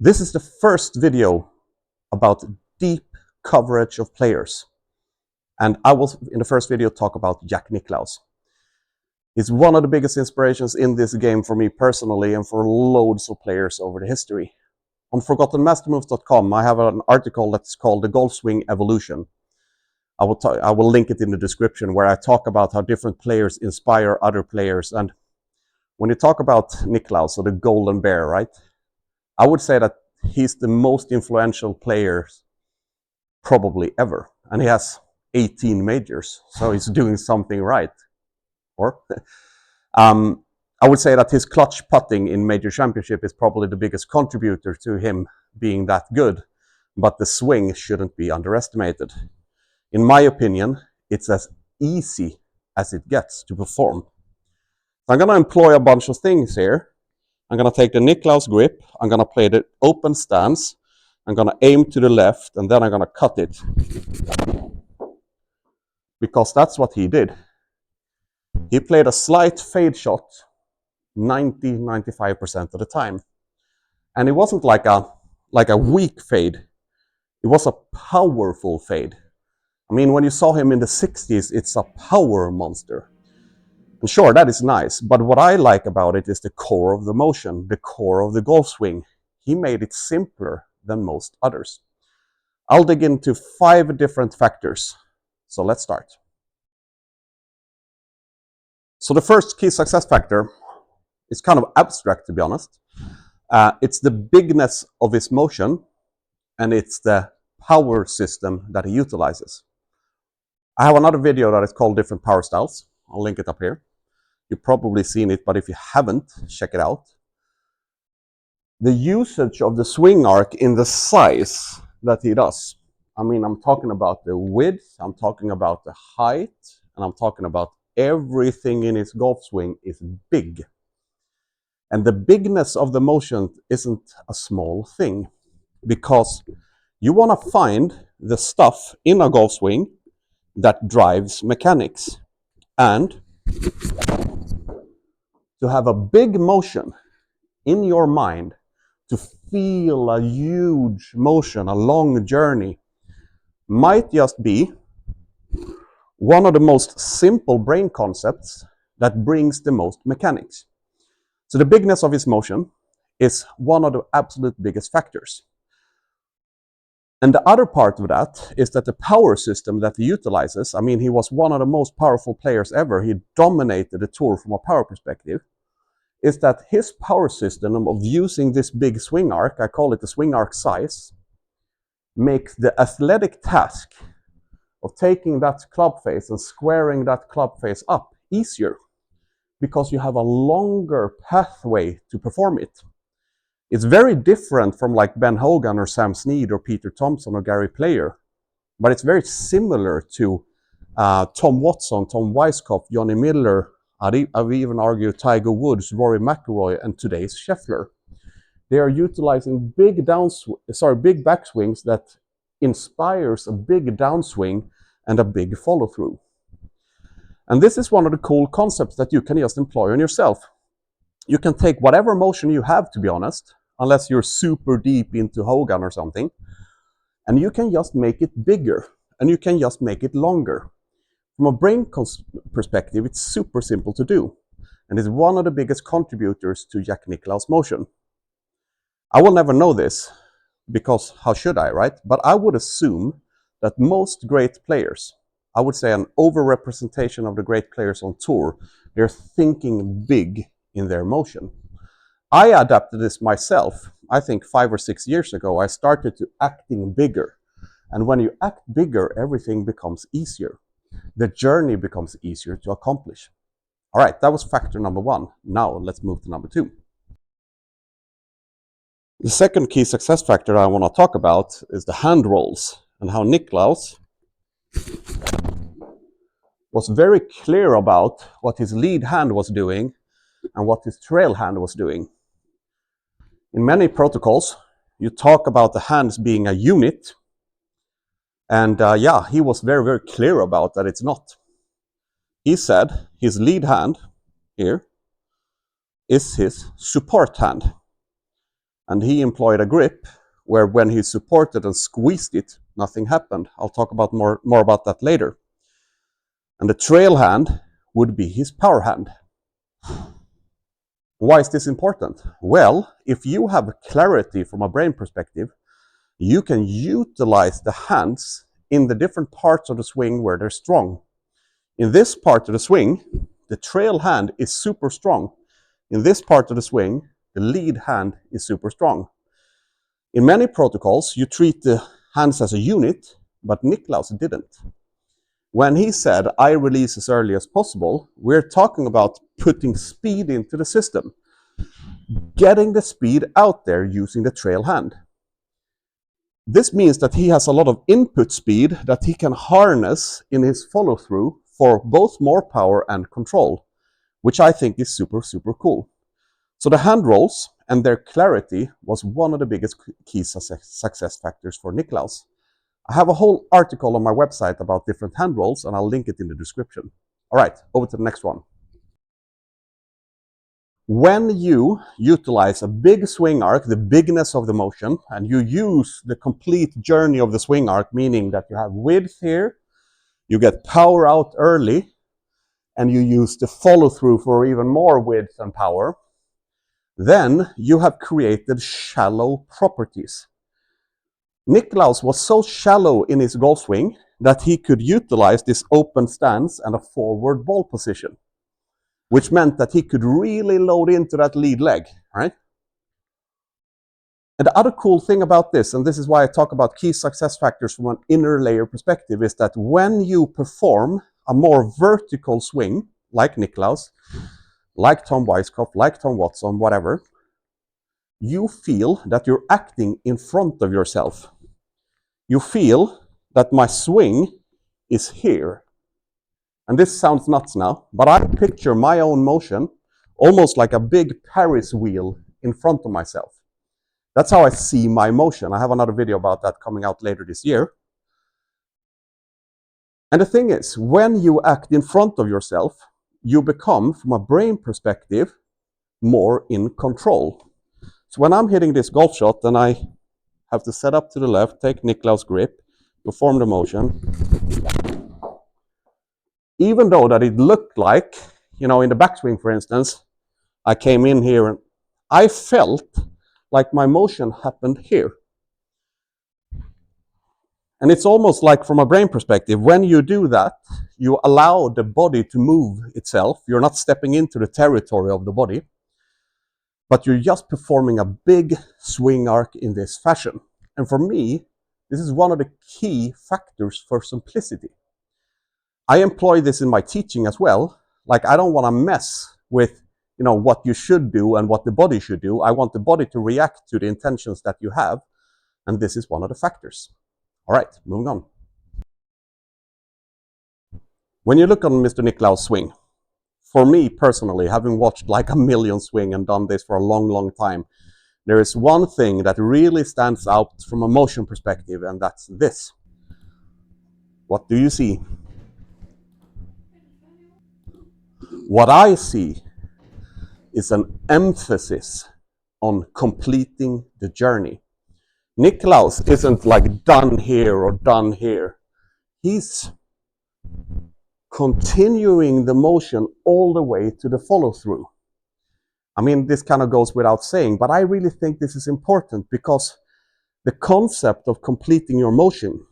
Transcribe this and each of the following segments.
This is the first video about deep coverage of players. And I will, in the first video, talk about Nicklaus. He's one of the biggest inspirations in this game for me personally and for loads of players over the history. On ForgottenMasterMoves.com, I have an article that's called The Golf Swing Evolution. I will link it in the description, where I talk about how different players inspire other players. And when you talk about Nicklaus, or the Golden Bear, right? I would say that he's the most influential player probably ever. And he has 18 majors, so he's doing something right. Or I would say that his clutch putting in major championship is probably the biggest contributor to him being that good. But the swing shouldn't be underestimated. In my opinion, it's as easy as it gets to perform. I'm going to employ a bunch of things here. I'm going to take the Nicklaus grip, I'm going to play the open stance, I'm going to aim to the left, and then I'm going to cut it. Because that's what he did. He played a slight fade shot 90-95% of the time. And it wasn't like a weak fade. It was a powerful fade. I mean, when you saw him in the 60s, it's a power monster. And sure, that is nice, but what I like about it is the core of the motion, the core of the golf swing. He made it simpler than most others. I'll dig into 5 different factors. So let's start. So the first key success factor is kind of abstract, to be honest. It's the bigness of his motion, and it's the power system that he utilizes. I have another video that is called Different Power Styles. I'll link it up here. You've probably seen it, but if you haven't, check it out. The usage of the swing arc in the size that he does. I mean, I'm talking about the width, I'm talking about the height, and I'm talking about everything in his golf swing is big. And the bigness of the motion isn't a small thing, because you want to find the stuff in a golf swing that drives mechanics. And to have a big motion in your mind, to feel a huge motion, a long journey, might just be one of the most simple brain concepts that brings the most mechanics. So the bigness of his motion is one of the absolute biggest factors. And the other part of that is that the power system that he utilizes, I mean, he was one of the most powerful players ever. He dominated the tour from a power perspective. Is that his power system of using this big swing arc, I call it the swing arc size, makes the athletic task of taking that club face and squaring that club face up easier, because you have a longer pathway to perform it. It's very different from like Ben Hogan or Sam Snead or Peter Thompson or Gary Player, but it's very similar to Tom Watson, Tom Weiskopf, Johnny Miller, I've even argued Tiger Woods, Rory McIlroy, and today's Scheffler. They are utilizing big backswings that inspires a big downswing and a big follow through. And this is one of the cool concepts that you can just employ on yourself. You can take whatever motion you have, to be honest, unless you're super deep into Hogan or something, and you can just make it bigger, and you can just make it longer. From a brain perspective, it's super simple to do, and is one of the biggest contributors to Nicklaus' motion. I will never know this, because how should I, right? But I would assume that most great players, I would say an overrepresentation of the great players on tour, they're thinking big in their motion. I adapted this myself. I think 5 or 6 years ago, I started to acting bigger. And when you act bigger, everything becomes easier. The journey becomes easier to accomplish. All right, that was factor number 1. Now let's move to number 2. The second key success factor I want to talk about is the hand rolls, and how Nicklaus was very clear about what his lead hand was doing and what his trail hand was doing. In many protocols, you talk about the hands being a unit, and yeah, he was very, very clear about that it's not. He said his lead hand here is his support hand. And he employed a grip where when he supported and squeezed it, nothing happened. I'll talk about more about that later. And the trail hand would be his power hand. Why is this important? Well, if you have clarity from a brain perspective, you can utilize the hands in the different parts of the swing where they're strong. In this part of the swing, the trail hand is super strong. In this part of the swing, the lead hand is super strong. In many protocols, you treat the hands as a unit, but Nicklaus didn't. When he said, I release as early as possible, we're talking about putting speed into the system, getting the speed out there using the trail hand. This means that he has a lot of input speed that he can harness in his follow-through for both more power and control, which I think is super, super cool. So the hand rolls and their clarity was one of the biggest key success factors for Nicklaus. I have a whole article on my website about different hand rolls, and I'll link it in the description. All right, over to the next one. When you utilize a big swing arc, the bigness of the motion, and you use the complete journey of the swing arc, meaning that you have width here, you get power out early, and you use the follow-through for even more width and power, then you have created shallow properties. Nicklaus was so shallow in his golf swing that he could utilize this open stance and a forward ball position, which meant that he could really load into that lead leg, right? And the other cool thing about this, and this is why I talk about key success factors from an inner layer perspective, is that when you perform a more vertical swing, like Nicklaus, like Tom Weiskopf, like Tom Watson, whatever, you feel that you're acting in front of yourself. You feel that my swing is here. And this sounds nuts now, but I picture my own motion almost like a big Paris wheel in front of myself. That's how I see my motion. I have another video about that coming out later this year. And the thing is, when you act in front of yourself, you become, from a brain perspective, more in control. So when I'm hitting this golf shot, then I have to set up to the left, take Nicklaus' grip, perform the motion. Even though that it looked like, in the backswing, for instance, I came in here and I felt like my motion happened here. And it's almost like, from a brain perspective, when you do that, you allow the body to move itself. You're not stepping into the territory of the body, but you're just performing a big swing arc in this fashion. And for me, this is one of the key factors for simplicity. I employ this in my teaching as well. Like, I don't want to mess with, what you should do and what the body should do. I want the body to react to the intentions that you have. And this is one of the factors. All right, moving on. When you look on Mr. Nicklaus' swing, for me personally, having watched like a million swing and done this for a long, long time, there is one thing that really stands out from a motion perspective, and that's this. What do you see? What I see is an emphasis on completing the journey. Nicklaus isn't like done here or done here. He's continuing the motion all the way to the follow-through. I mean, this kind of goes without saying, but I really think this is important because the concept of completing your motion,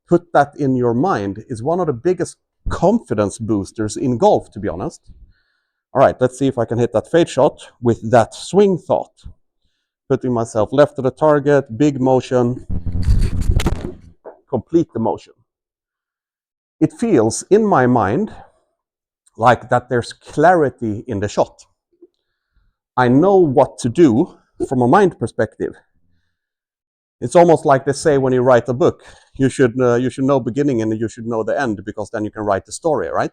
put that in your mind, is one of the biggest confidence boosters in golf, to be honest. All right, let's see if I can hit that fade shot with that swing thought. Putting myself left of the target, big motion, complete the motion. It feels, in my mind, like that there's clarity in the shot. I know what to do from a mind perspective. It's almost like they say when you write a book, you should know beginning and you should know the end, because then you can write the story, right?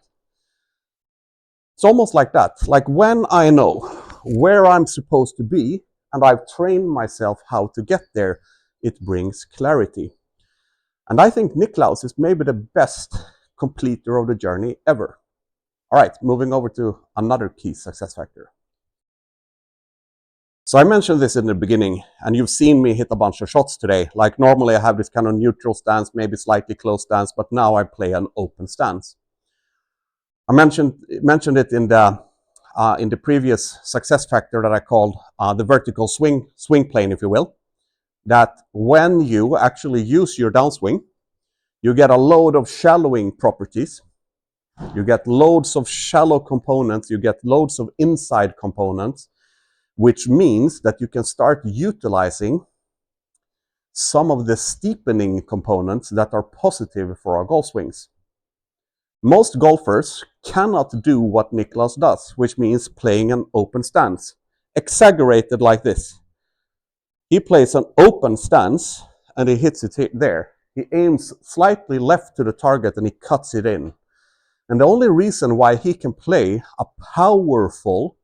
It's almost like that. Like, when I know where I'm supposed to be and I've trained myself how to get there, it brings clarity. And I think Nicklaus is maybe the best completer of the journey ever. All right, moving over to another key success factor. So I mentioned this in the beginning, and you've seen me hit a bunch of shots today. Like normally I have this kind of neutral stance, maybe slightly closed stance, but now I play an open stance. I mentioned it in the previous success factor that I called the vertical swing plane, if you will. That when you actually use your downswing, you get a load of shallowing properties. You get loads of shallow components. You get loads of inside components, which means that you can start utilizing some of the steepening components that are positive for our golf swings. Most golfers cannot do what Nicklaus does, which means playing an open stance, exaggerated like this. He plays an open stance and he hits it there. He aims slightly left to the target and he cuts it in. And the only reason why he can play a powerful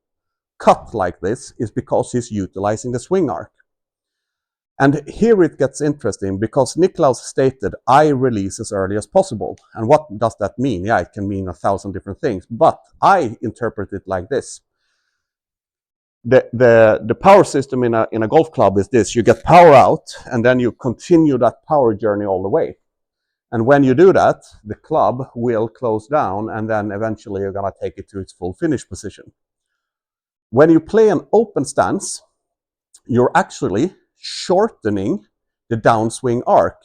cut like this is because he's utilizing the swing arc. And here it gets interesting because Nicklaus stated, I release as early as possible. And what does that mean? Yeah, it can mean 1,000 different things, but I interpret it like this. The power system in a golf club is this: you get power out and then you continue that power journey all the way. And when you do that, the club will close down and then eventually you're going to take it to its full finish position. When you play an open stance, you're actually shortening the downswing arc,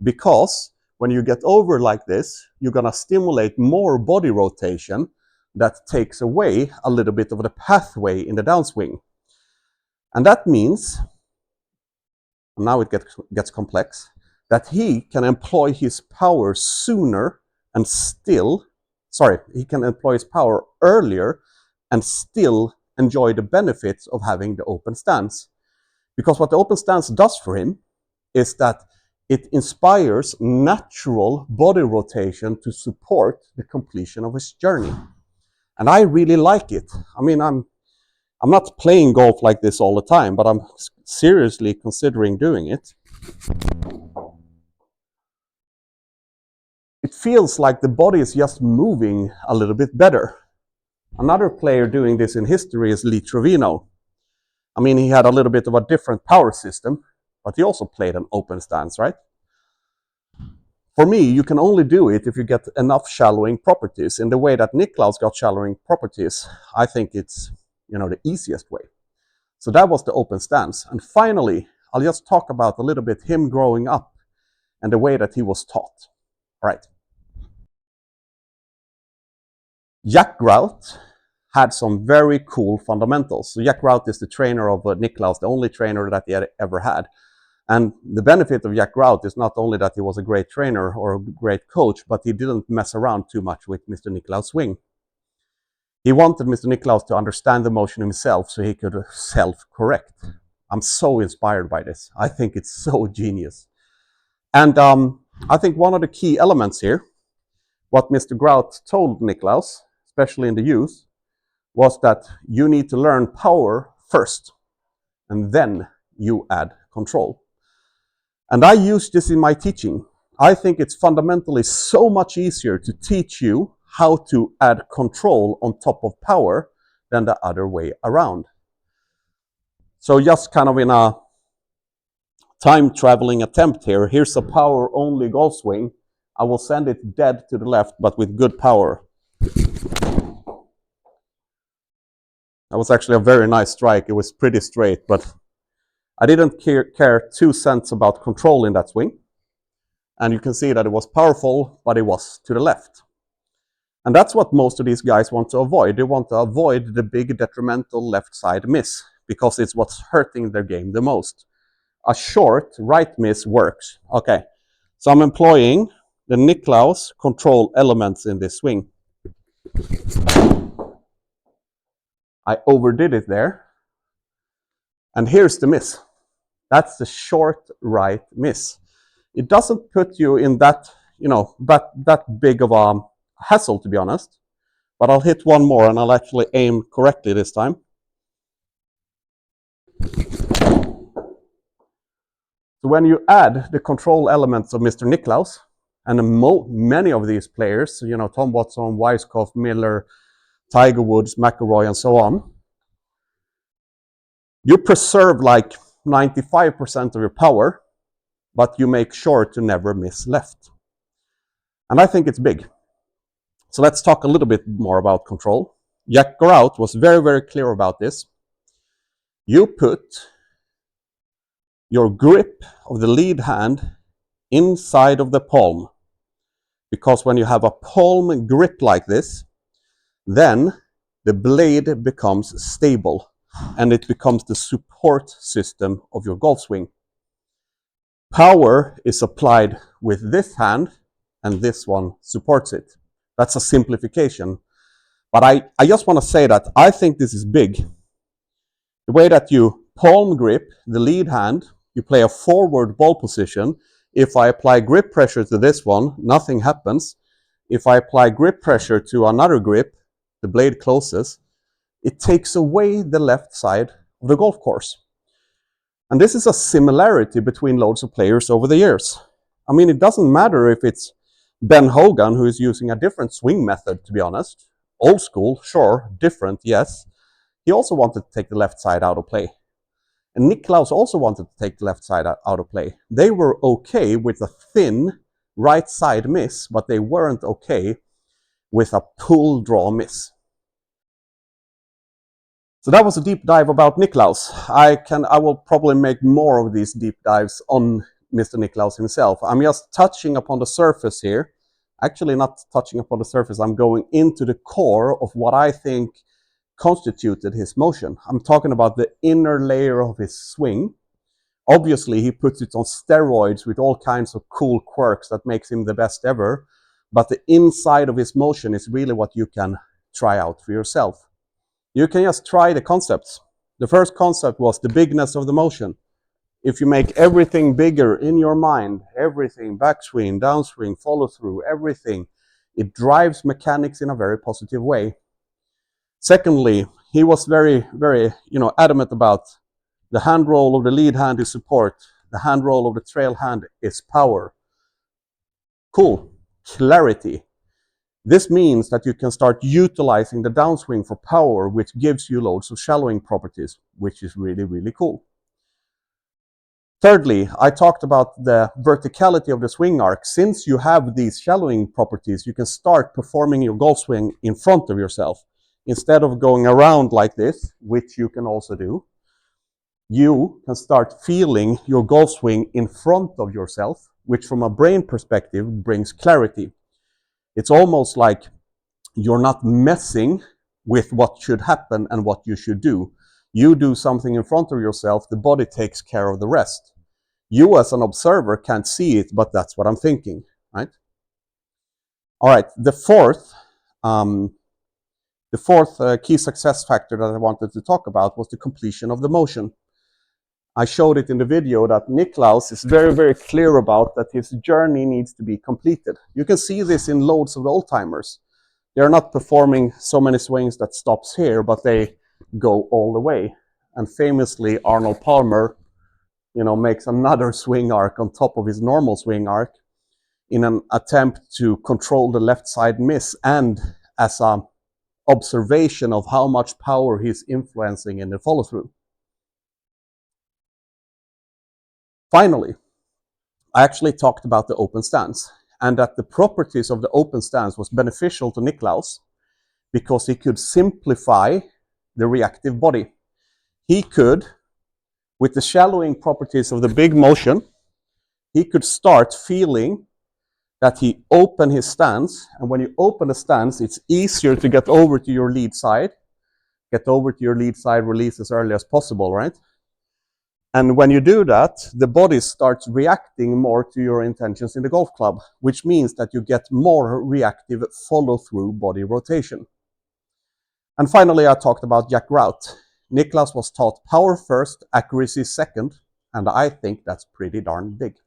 because when you get over like this, you're going to stimulate more body rotation that takes away a little bit of the pathway in the downswing. And that means, now it gets complex, that he can employ his power sooner and still, he can employ his power earlier and still enjoy the benefits of having the open stance. Because what the open stance does for him is that it inspires natural body rotation to support the completion of his journey. And I really like it. I mean, I'm not playing golf like this all the time, but I'm seriously considering doing it. It feels like the body is just moving a little bit better. Another player doing this in history is Lee Trevino. I mean, he had a little bit of a different power system, but he also played an open stance, right? For me, you can only do it if you get enough shallowing properties. In the way that Nicklaus got shallowing properties, I think it's, the easiest way. So that was the open stance. And finally, I'll just talk about a little bit him growing up and the way that he was taught. All right. Jack Grout had some very cool fundamentals. So Jack Grout is the trainer of Nicklaus, the only trainer that he had ever had. And the benefit of Jack Grout is not only that he was a great trainer or a great coach, but he didn't mess around too much with Mr. Nicklaus' swing. He wanted Mr. Nicklaus to understand the motion himself so he could self-correct. I'm so inspired by this. I think it's so genius. And I think one of the key elements here, what Mr. Grout told Nicklaus, especially in the youth, was that you need to learn power first, and then you add control. And I use this in my teaching. I think it's fundamentally so much easier to teach you how to add control on top of power than the other way around. So just kind of in a time-traveling attempt here, here's a power-only golf swing. I will send it dead to the left, but with good power. That was actually a very nice strike. It was pretty straight, but I didn't care 2 cents about control in that swing. And you can see that it was powerful, but it was to the left. And that's what most of these guys want to avoid. They want to avoid the big detrimental left side miss, because it's what's hurting their game the most. A short right miss works. Okay, so I'm employing the Nicklaus control elements in this swing. I overdid it there. And here's the miss. That's the short right miss. It doesn't put you in that, that big of a hassle, to be honest. But I'll hit one more and I'll actually aim correctly this time. So when you add the control elements of Mr. Nicklaus, and many of these players, Tom Watson, Weiskopf, Miller, Tiger Woods, McIlroy, and so on, You preserve like 95% of your power, but you make sure to never miss left. And I think it's big. So let's talk a little bit more about control. Grout was very, very clear about this. You put your grip of the lead hand inside of the palm, because when you have a palm grip like this, then the blade becomes stable and it becomes the support system of your golf swing. Power is applied with this hand and this one supports it. That's a simplification. But I just want to say that I think this is big. The way that you palm grip the lead hand, you play a forward ball position. If I apply grip pressure to this one, nothing happens. If I apply grip pressure to another grip, the blade closes. It takes away the left side of the golf course. And this is a similarity between loads of players over the years. I mean, it doesn't matter if it's Ben Hogan, who is using a different swing method, to be honest. Old school, sure, different, yes. He also wanted to take the left side out of play. And Nicklaus also wanted to take the left side out of play. They were okay with a thin right side miss, but they weren't okay with a pull draw miss. So that was a deep dive about Nicklaus. I will probably make more of these deep dives on Mr. Nicklaus himself. I'm just touching upon the surface here. Actually not touching upon the surface, I'm going into the core of what I think constituted his motion. I'm talking about the inner layer of his swing. Obviously, he puts it on steroids with all kinds of cool quirks that makes him the best ever. But the inside of his motion is really what you can try out for yourself. You can just try the concepts. The first concept was the bigness of the motion. If you make everything bigger in your mind, everything, backswing, downswing, follow through, everything, it drives mechanics in a very positive way. Secondly, he was very, very, adamant about the hand roll of the lead hand is support, the hand roll of the trail hand is power. Cool. Clarity. This means that you can start utilizing the downswing for power, which gives you loads of shallowing properties, which is really, really cool. Thirdly, I talked about the verticality of the swing arc. Since you have these shallowing properties, you can start performing your golf swing in front of yourself. Instead of going around like this, which you can also do, you can start feeling your golf swing in front of yourself, which from a brain perspective brings clarity. It's almost like you're not messing with what should happen and what you should do. You do something in front of yourself, the body takes care of the rest. You as an observer can't see it, but that's what I'm thinking, right? All right, the fourth key success factor that I wanted to talk about was the completion of the motion. I showed it in the video that Nicklaus is very, very clear about that his journey needs to be completed. You can see this in loads of the old-timers. They're not performing so many swings that stops here, but they go all the way. And famously, Arnold Palmer, makes another swing arc on top of his normal swing arc in an attempt to control the left side miss and as an observation of how much power he's influencing in the follow-through. Finally, I actually talked about the open stance and that the properties of the open stance was beneficial to Nicklaus because he could simplify the reactive body. He could, with the shallowing properties of the big motion, he could start feeling that he opened his stance, and when you open the stance, it's easier to get over to your lead side. Get over to your lead side release as early as possible, right? And when you do that, the body starts reacting more to your intentions in the golf club, which means that you get more reactive follow-through body rotation. And finally, I talked about Grout. Nicklaus was taught power first, accuracy second, and I think that's pretty darn big.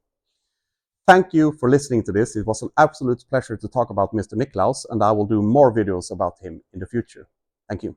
Thank you for listening to this. It was an absolute pleasure to talk about Mr. Nicklaus, and I will do more videos about him in the future. Thank you.